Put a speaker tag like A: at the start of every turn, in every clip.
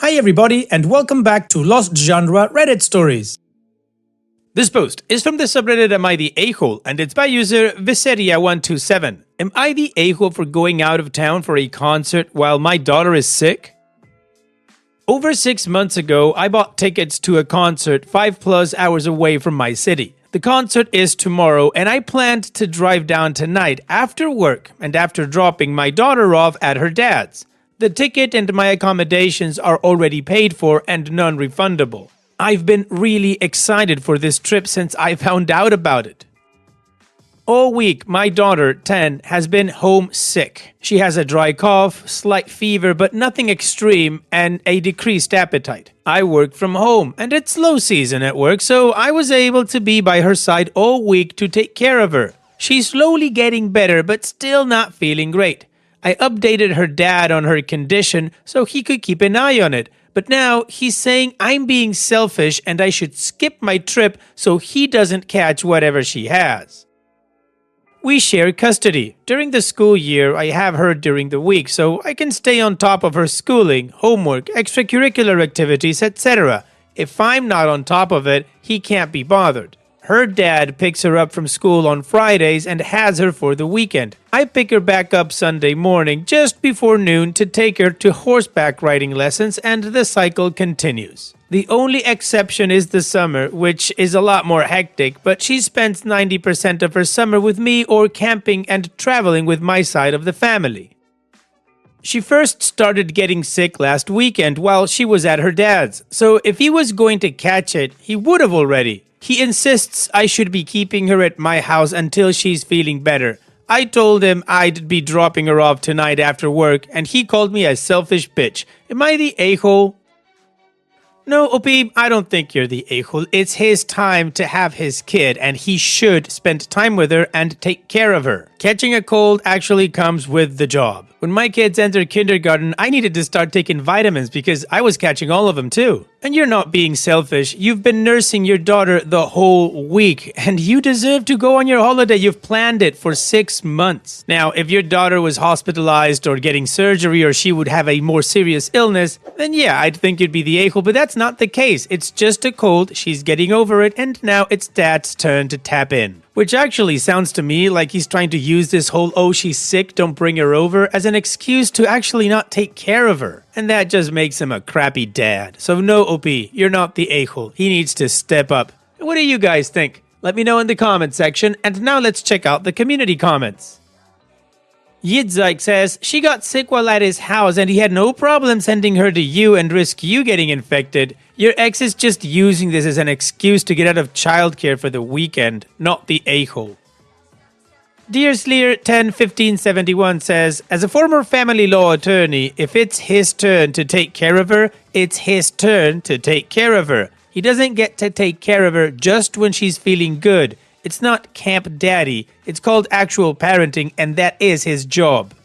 A: Hi everybody and welcome back to Lost Genre Reddit Stories. This post is from the subreddit Am I the A-hole and it's by user Viseria127. Am I the a-hole for going out of town for a concert while my daughter is sick? Over 6 months ago, I bought tickets to a concert 5+ hours away from my city. The concert is tomorrow and I planned to drive down tonight after work and after dropping my daughter off at her dad's. The ticket and my accommodations are already paid for and non-refundable. I've been really excited for this trip since I found out about it. All week, my daughter, 10, has been homesick. She has a dry cough, slight fever, but nothing extreme, and a decreased appetite. I work from home, and it's low season at work, so I was able to be by her side all week to take care of her. She's slowly getting better, but still not feeling great. I updated her dad on her condition so he could keep an eye on it, but now he's saying I'm being selfish and I should skip my trip so he doesn't catch whatever she has. We share custody. During the school year, I have her during the week so I can stay on top of her schooling, homework, extracurricular activities, etc. If I'm not on top of it, he can't be bothered. Her dad picks her up from school on Fridays and has her for the weekend. I pick her back up Sunday morning just before noon to take her to horseback riding lessons and the cycle continues. The only exception is the summer, which is a lot more hectic, but she spends 90% of her summer with me or camping and traveling with my side of the family. She first started getting sick last weekend while she was at her dad's, so if he was going to catch it, he would have already. He insists I should be keeping her at my house until she's feeling better. I told him I'd be dropping her off tonight after work, and he called me a selfish bitch. Am I the a-hole? No, OP, I don't think you're the a-hole. It's his time to have his kid, and he should spend time with her and take care of her. Catching a cold actually comes with the job. When my kids entered kindergarten, I needed to start taking vitamins because I was catching all of them too. And you're not being selfish. You've been nursing your daughter the whole week, and you deserve to go on your holiday. You've planned it for 6 months. Now, if your daughter was hospitalized or getting surgery or she would have a more serious illness, then yeah, I'd think you'd be the a-hole, but that's not the case. It's just a cold, she's getting over it, and now it's dad's turn to tap in. Which actually sounds to me like he's trying to use this whole "oh, she's sick, don't bring her over" as an excuse to actually not take care of her. And that just makes him a crappy dad. So no, OP, you're not the a-hole. He needs to step up. What do you guys think? Let me know in the comment section, and now let's check out the community comments. Yidzike says, she got sick while at his house and he had no problem sending her to you and risk you getting infected. Your ex is just using this as an excuse to get out of childcare for the weekend, not the a-hole. Dear Sleer 101571 says, as a former family law attorney, if it's his turn to take care of her, it's his turn to take care of her. He doesn't get to take care of her just when she's feeling good. It's not Camp Daddy, it's called actual parenting, and that is his job.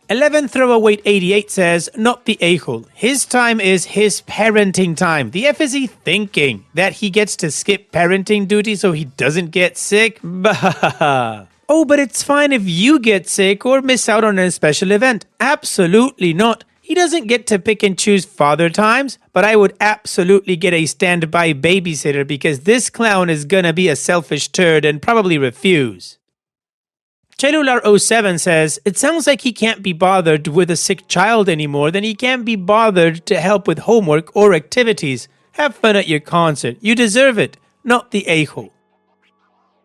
A: 11 Throwaway 88 says, not the a-hole. His time is his parenting time. The F is he thinking? That he gets to skip parenting duty so he doesn't get sick? Bah! Oh, but it's fine if you get sick or miss out on a special event. Absolutely not. He doesn't get to pick and choose father times, but I would absolutely get a standby babysitter because this clown is gonna be a selfish turd and probably refuse. Cellular07 says, it sounds like he can't be bothered with a sick child anymore than he can't be bothered to help with homework or activities. Have fun at your concert. You deserve it, not the a-hole.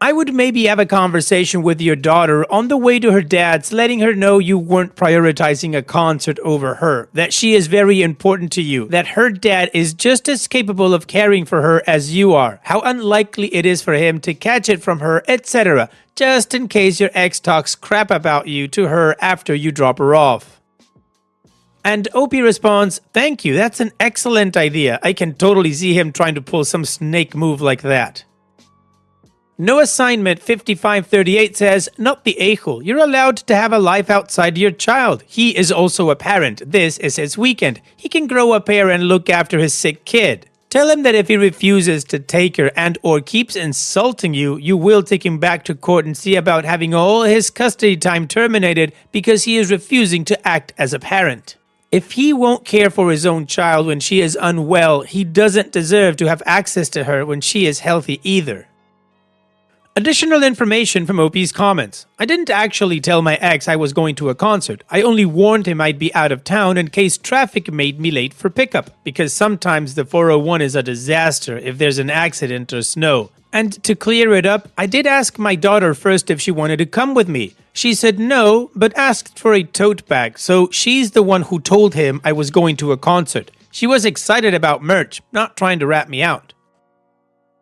A: I would maybe have a conversation with your daughter on the way to her dad's, letting her know you weren't prioritizing a concert over her, that she is very important to you, that her dad is just as capable of caring for her as you are, how unlikely it is for him to catch it from her, etc., just in case your ex talks crap about you to her after you drop her off. And OP responds, thank you, that's an excellent idea. I can totally see him trying to pull some snake move like that. No Assignment 5538 says, not the a-hole. You're allowed to have a life outside your child. He is also a parent. This is his weekend. He can grow a pair and look after his sick kid. Tell him that if he refuses to take her and or keeps insulting you, you will take him back to court and see about having all his custody time terminated because he is refusing to act as a parent. If he won't care for his own child when she is unwell, he doesn't deserve to have access to her when she is healthy either. Additional information from OP's comments. I didn't actually tell my ex I was going to a concert. I only warned him I'd be out of town in case traffic made me late for pickup, because sometimes the 401 is a disaster if there's an accident or snow. And to clear it up, I did ask my daughter first if she wanted to come with me. She said no, but asked for a tote bag, so she's the one who told him I was going to a concert. She was excited about merch, not trying to rat me out.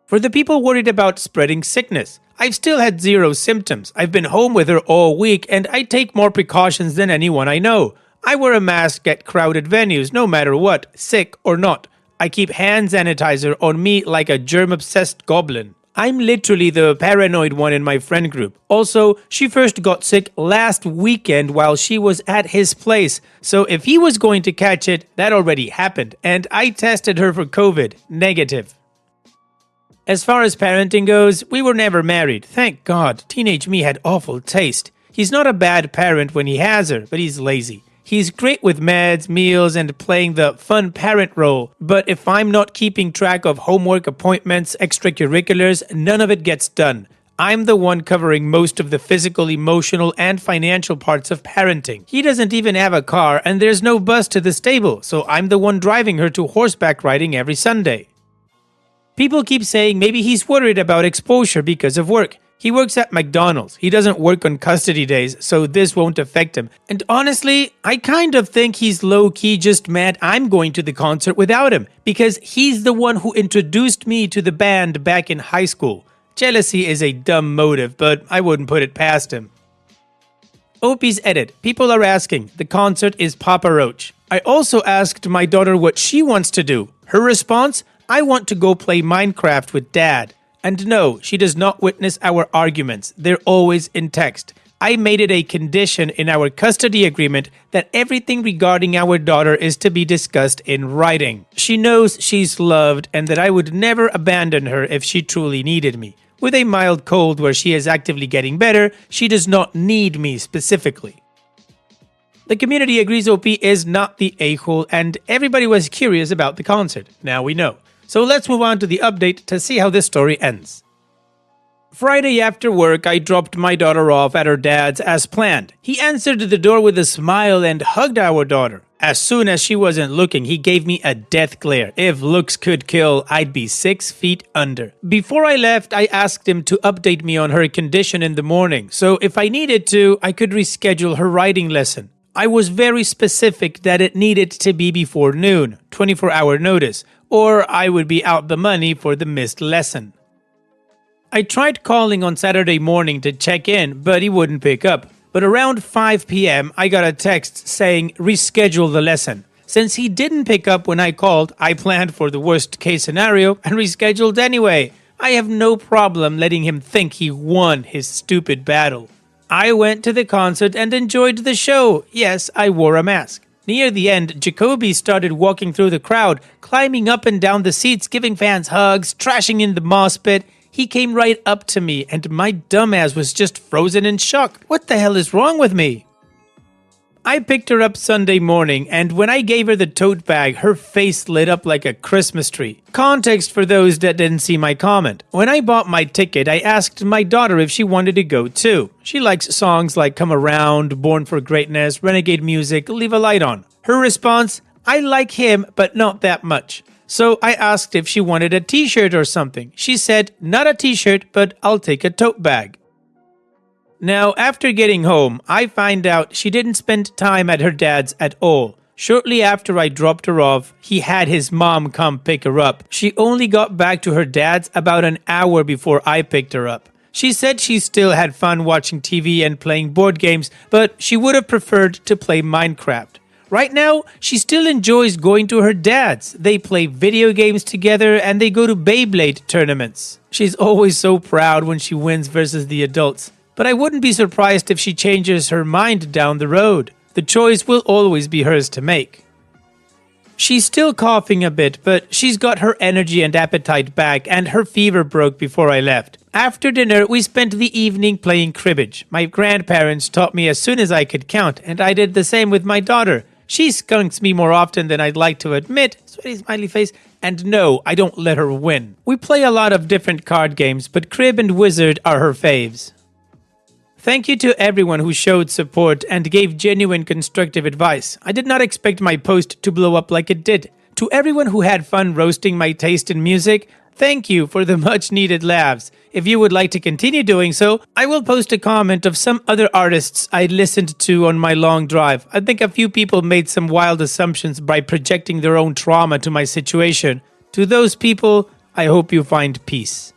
A: For the people worried about spreading sickness, I've still had zero symptoms. I've been home with her all week and I take more precautions than anyone I know. I wear a mask at crowded venues no matter what, sick or not. I keep hand sanitizer on me like a germ-obsessed goblin. I'm literally the paranoid one in my friend group. Also, she first got sick last weekend while she was at his place. So if he was going to catch it, that already happened. And I tested her for COVID, negative. As far as parenting goes, we were never married. Thank God, teenage me had awful taste. He's not a bad parent when he has her, but he's lazy. He's great with meds, meals, and playing the fun parent role. But if I'm not keeping track of homework, appointments, extracurriculars, none of it gets done. I'm the one covering most of the physical, emotional, and financial parts of parenting. He doesn't even have a car, and there's no bus to the stable, so I'm the one driving her to horseback riding every Sunday. People keep saying maybe he's worried about exposure because of work. He works at McDonald's. He doesn't work on custody days, so this won't affect him. And honestly, I kind of think he's low-key just mad I'm going to the concert without him, because he's the one who introduced me to the band back in high school. Jealousy is a dumb motive, but I wouldn't put it past him. OP's edit. People are asking. The concert is Papa Roach. I also asked my daughter what she wants to do. Her response? I want to go play Minecraft with Dad. And no, she does not witness our arguments. They're always in text. I made it a condition in our custody agreement that everything regarding our daughter is to be discussed in writing. She knows she's loved and that I would never abandon her if she truly needed me. With a mild cold where she is actively getting better, she does not need me specifically. The community agrees OP is not the a-hole and everybody was curious about the concert. Now we know. So let's move on to the update to see how this story ends. Friday after work, I dropped my daughter off at her dad's as planned. He answered the door with a smile and hugged our daughter. As soon as she wasn't looking, he gave me a death glare. If looks could kill, I'd be 6 feet under. Before I left, I asked him to update me on her condition in the morning, so if I needed to, I could reschedule her writing lesson. I was very specific that it needed to be before noon, 24-hour notice, or I would be out the money for the missed lesson. I tried calling on Saturday morning to check in, but he wouldn't pick up. But around 5 p.m., I got a text saying reschedule the lesson. Since he didn't pick up when I called, I planned for the worst case scenario and rescheduled anyway. I have no problem letting him think he won his stupid battle. I went to the concert and enjoyed the show. Yes, I wore a mask. Near the end, Jacoby started walking through the crowd, climbing up and down the seats, giving fans hugs, trashing in the moss pit. He came right up to me, and my dumbass was just frozen in shock. What the hell is wrong with me? I picked her up Sunday morning, and when I gave her the tote bag, her face lit up like a Christmas tree. Context for those that didn't see my comment. When I bought my ticket, I asked my daughter if she wanted to go too. She likes songs like Come Around, Born for Greatness, Renegade Music, Leave a Light On. Her response, I like him, but not that much. So I asked if she wanted a t-shirt or something. She said, not a t-shirt, but I'll take a tote bag. Now, after getting home, I find out she didn't spend time at her dad's at all. Shortly after I dropped her off, he had his mom come pick her up. She only got back to her dad's about an hour before I picked her up. She said she still had fun watching TV and playing board games, but she would have preferred to play Minecraft. Right now, she still enjoys going to her dad's. They play video games together and they go to Beyblade tournaments. She's always so proud when she wins versus the adults. But I wouldn't be surprised if she changes her mind down the road. The choice will always be hers to make. She's still coughing a bit, but she's got her energy and appetite back, and her fever broke before I left. After dinner, we spent the evening playing cribbage. My grandparents taught me as soon as I could count, and I did the same with my daughter. She skunks me more often than I'd like to admit, sweaty smiley face, and no, I don't let her win. We play a lot of different card games, but Crib and Wizard are her faves. Thank you to everyone who showed support and gave genuine constructive advice. I did not expect my post to blow up like it did. To everyone who had fun roasting my taste in music, thank you for the much needed laughs. If you would like to continue doing so, I will post a comment of some other artists I listened to on my long drive. I think a few people made some wild assumptions by projecting their own trauma to my situation. To those people, I hope you find peace.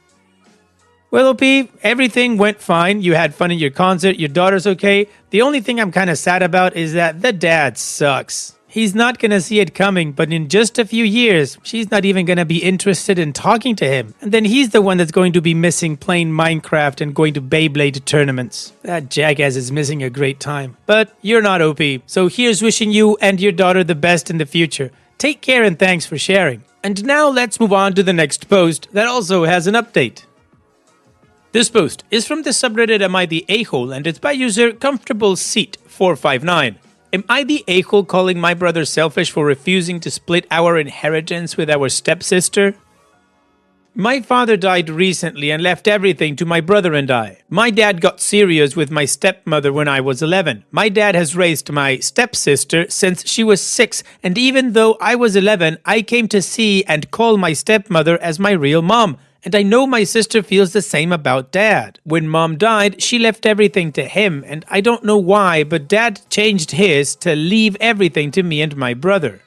A: Well, OP, everything went fine. You had fun at your concert. Your daughter's okay. The only thing I'm kind of sad about is that the dad sucks. He's not going to see it coming, but in just a few years, she's not even going to be interested in talking to him. And then he's the one that's going to be missing playing Minecraft and going to Beyblade tournaments. That jackass is missing a great time. But you're not OP, so here's wishing you and your daughter the best in the future. Take care and thanks for sharing. And now let's move on to the next post that also has an update. This post is from the subreddit Am I the A-hole, and it's by user Comfortable Seat 459. Am I the a-hole calling my brother selfish for refusing to split our inheritance with our stepsister? My father died recently and left everything to my brother and I. My dad got serious with my stepmother when I was 11. My dad has raised my stepsister since she was 6, and even though I was 11, I came to see and call my stepmother as my real mom. And I know my sister feels the same about dad. When mom died, she left everything to him, and I don't know why, but dad changed his to leave everything to me and my brother.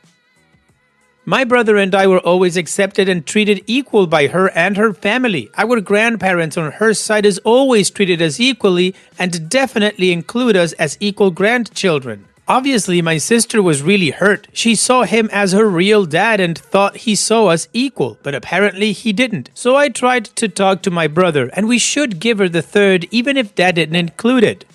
A: My brother and I were always accepted and treated equal by her and her family. Our grandparents on her side has always treated us equally and definitely include us as equal grandchildren. Obviously, my sister was really hurt. She saw him as her real dad and thought he saw us equal, but apparently he didn't. So I tried to talk to my brother, and we should give her the third even if dad didn't include it.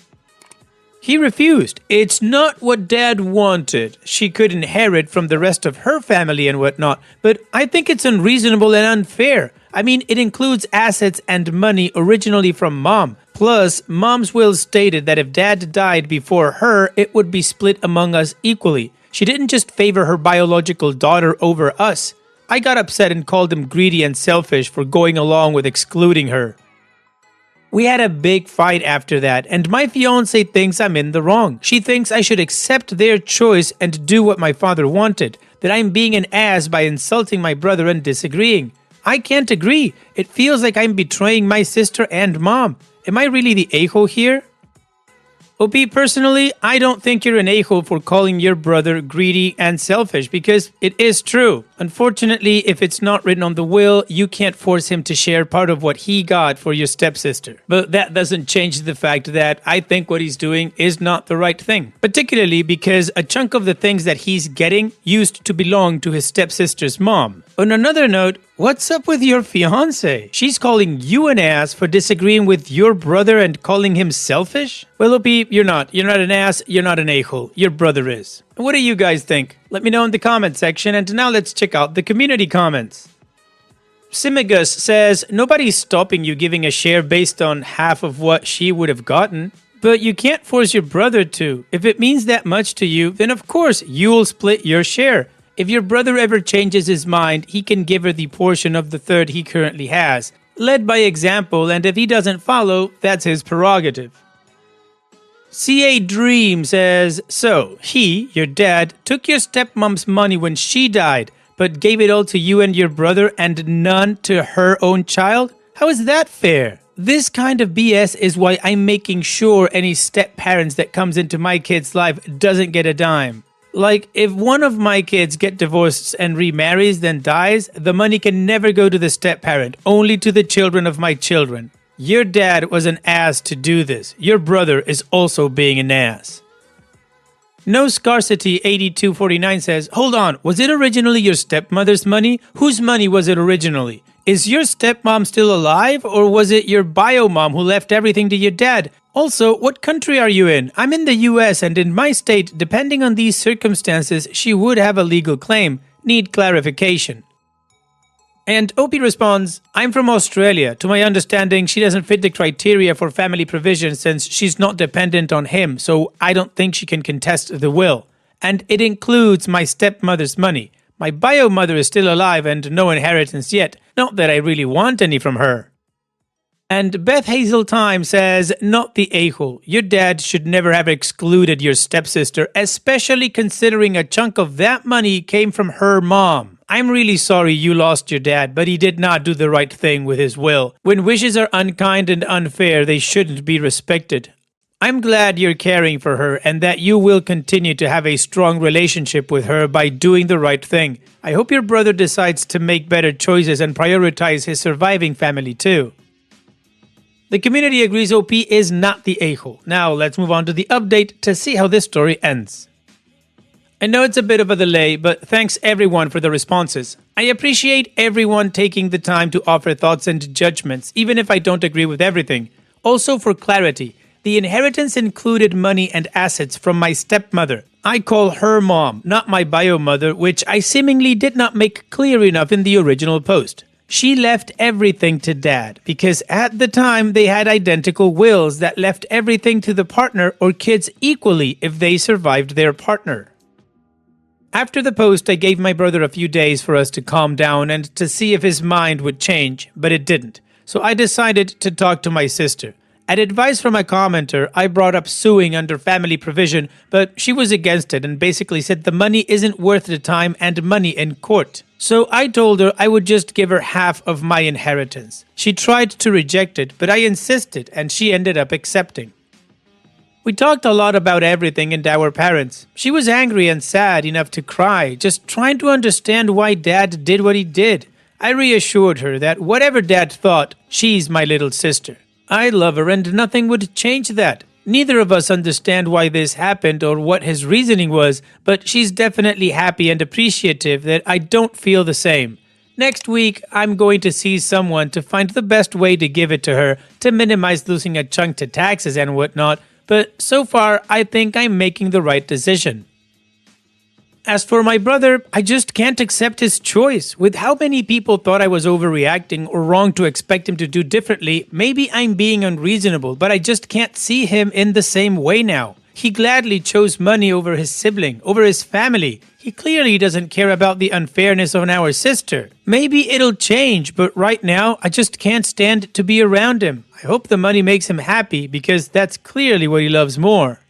A: He refused. It's not what dad wanted. She could inherit from the rest of her family and whatnot, but I think it's unreasonable and unfair. I mean, it includes assets and money originally from mom. Plus, mom's will stated that if dad died before her, it would be split among us equally. She didn't just favor her biological daughter over us. I got upset and called him greedy and selfish for going along with excluding her. We had a big fight after that, and my fiance thinks I'm in the wrong. She thinks I should accept their choice and do what my father wanted, that I'm being an ass by insulting my brother and disagreeing. I can't agree. It feels like I'm betraying my sister and mom. Am I really the a-hole here? OP, personally, I don't think you're an a-hole for calling your brother greedy and selfish because it is true. Unfortunately, if it's not written on the will, you can't force him to share part of what he got for your stepsister. But that doesn't change the fact that I think what he's doing is not the right thing. Particularly because a chunk of the things that he's getting used to belong to his stepsister's mom. On another note, what's up with your fiancé? She's calling you an ass for disagreeing with your brother and calling him selfish? Well, OP, you're not. You're not an ass, you're not an a-hole. Your brother is. What do you guys think? Let me know in the comment section, and now let's check out the community comments. Simigus says, nobody's stopping you giving a share based on half of what she would have gotten. But you can't force your brother to. If it means that much to you, then of course you'll split your share. If your brother ever changes his mind, he can give her the portion of the third he currently has. Led by example, and if he doesn't follow, that's his prerogative. CA Dream says, so, he, your dad, took your stepmom's money when she died, but gave it all to you and your brother and none to her own child? How is that fair? This kind of BS is why I'm making sure any step-parents that comes into my kid's life doesn't get a dime. Like, if one of my kids get divorced and remarries then dies, the money can never go to the step-parent, only to the children of my children. Your dad was an ass to do this. Your brother is also being an ass. No Scarcity 8249 says, hold on, was it originally your stepmother's money? Whose money was it originally? Is your stepmom still alive, or was it your bio mom who left everything to your dad? Also, what country are you in? I'm in the US, and in my state, depending on these circumstances, she would have a legal claim. Need clarification. And OP responds, I'm from Australia. To my understanding, she doesn't fit the criteria for family provision since she's not dependent on him, so I don't think she can contest the will. and it includes my stepmother's money. My bio mother is still alive and no inheritance yet, not that I really want any from her. And Beth Hazel Time says, not the a-hole. Your dad should never have excluded your stepsister, especially considering a chunk of that money came from her mom. I'm really sorry you lost your dad, but he did not do the right thing with his will. When wishes are unkind and unfair, they shouldn't be respected. I'm glad you're caring for her and that you will continue to have a strong relationship with her by doing the right thing. I hope your brother decides to make better choices and prioritize his surviving family too. The community agrees OP is not the a-hole. Now let's move on to the update to see how this story ends. I know it's a bit of a delay, but thanks everyone for the responses. I appreciate everyone taking the time to offer thoughts and judgments, even if I don't agree with everything. Also, for clarity, the inheritance included money and assets from my stepmother. I call her mom, not my bio mother, which I seemingly did not make clear enough in the original post. She left everything to dad because at the time they had identical wills that left everything to the partner or kids equally if they survived their partner. After the post, I gave my brother a few days for us to calm down and to see if his mind would change, but it didn't. So I decided to talk to my sister. At advice from a commenter, I brought up suing under family provision, but she was against it and basically said the money isn't worth the time and money in court. So I told her I would just give her half of my inheritance. She tried to reject it, but I insisted and she ended up accepting. We talked a lot about everything and our parents. She was angry and sad enough to cry, just trying to understand why dad did what he did. I reassured her that whatever dad thought, she's my little sister. I love her and nothing would change that. Neither of us understand why this happened or what his reasoning was, but she's definitely happy and appreciative that I don't feel the same. Next week, I'm going to see someone to find the best way to give it to her to minimize losing a chunk to taxes and whatnot, but so far I think I'm making the right decision. As for my brother, I just can't accept his choice. With how many people thought I was overreacting or wrong to expect him to do differently, maybe I'm being unreasonable, but I just can't see him in the same way now. He gladly chose money over his sibling, over his family. He clearly doesn't care about the unfairness on our sister. Maybe it'll change, but right now, I just can't stand to be around him. I hope the money makes him happy because that's clearly what he loves more.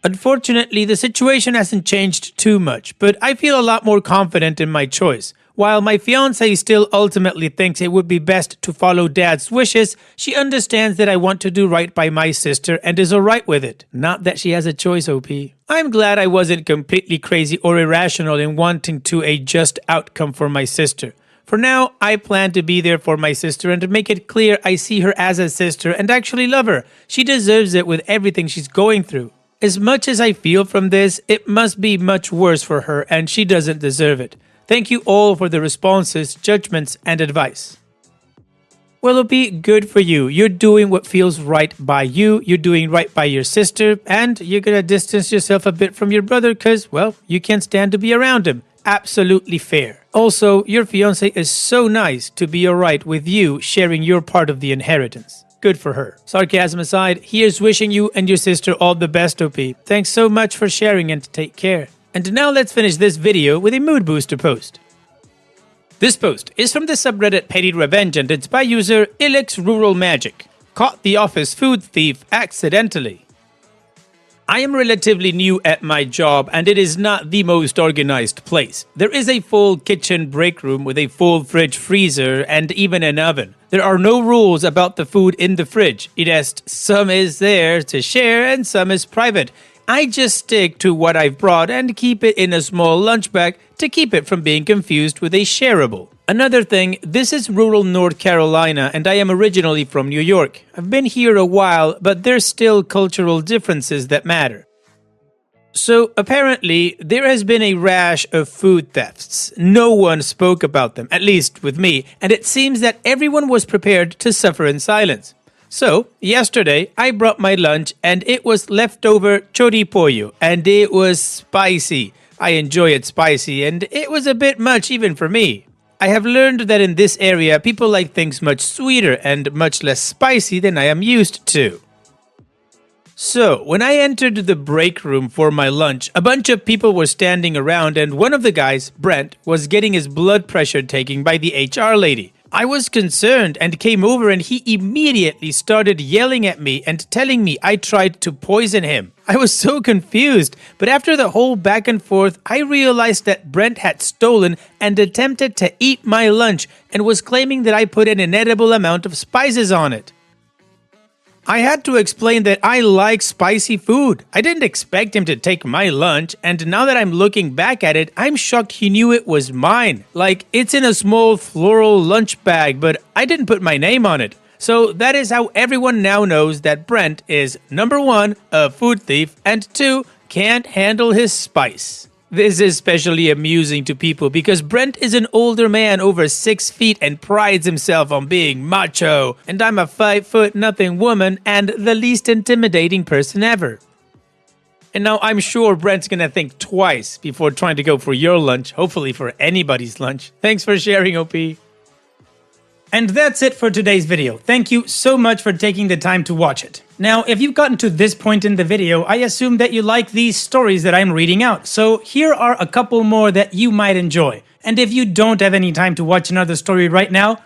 A: Unfortunately, the situation hasn't changed too much, but I feel a lot more confident in my choice. While my fiancé still ultimately thinks it would be best to follow dad's wishes, she understands that I want to do right by my sister and is alright with it. Not that she has a choice, OP. I'm glad I wasn't completely crazy or irrational in wanting a just outcome for my sister. For now, I plan to be there for my sister and to make it clear I see her as a sister and actually love her. She deserves it with everything she's going through. As much as I feel from this, it must be much worse for her and she doesn't deserve it. Thank you all for the responses, judgments, and advice. Well, it'll be good for you. You're doing what feels right by you, you're doing right by your sister, and you're gonna distance yourself a bit from your brother because, well, you can't stand to be around him. Absolutely fair. Also, your fiancé is so nice to be alright with you sharing your part of the inheritance. Good for her. Sarcasm aside, here's wishing you and your sister all the best, OP. Thanks so much for sharing and take care. And now let's finish this video with a mood booster post. This post is from the subreddit Petty Revenge and it's by user Ilix Rural Magic. Caught the office food thief accidentally. I am relatively new at my job and it is not the most organized place. There is a full kitchen break room with a full fridge freezer and even an oven. There are no rules about the food in the fridge. It has some is there to share and some is private. I just stick to what I've brought and keep it in a small lunch bag to keep it from being confused with a shareable. Another thing, this is rural North Carolina and I am originally from New York. I've been here a while, but there's still cultural differences that matter. So apparently, there has been a rash of food thefts. No one spoke about them, at least with me, and it seems that everyone was prepared to suffer in silence. So, yesterday, I brought my lunch and it was leftover choripollo and it was spicy. I enjoy it spicy and it was a bit much even for me. I have learned that in this area, people like things much sweeter and much less spicy than I am used to. So, when I entered the break room for my lunch, a bunch of people were standing around, and one of the guys, Brent, was getting his blood pressure taken by the HR lady. I was concerned and came over, and he immediately started yelling at me and telling me I tried to poison him. I was so confused, but after the whole back and forth, I realized that Brent had stolen and attempted to eat my lunch and was claiming that I put an inedible amount of spices on it. I had to explain that I like spicy food. I didn't expect him to take my lunch, and now that I'm looking back at it, I'm shocked he knew it was mine. Like, it's in a small floral lunch bag, but I didn't put my name on it. So that is how everyone now knows that Brent is number 1, a food thief, and 2, can't handle his spice. This is especially amusing to people because Brent is an older man over 6 feet and prides himself on being macho, and I'm a 5'0" woman and the least intimidating person ever. And now I'm sure Brent's gonna think twice before trying to go for your lunch, hopefully for anybody's lunch. Thanks for sharing, OP. And that's it for today's video. Thank you so much for taking the time to watch it. Now, if you've gotten to this point in the video, I assume that you like these stories that I'm reading out, so here are a couple more that you might enjoy. And if you don't have any time to watch another story right now,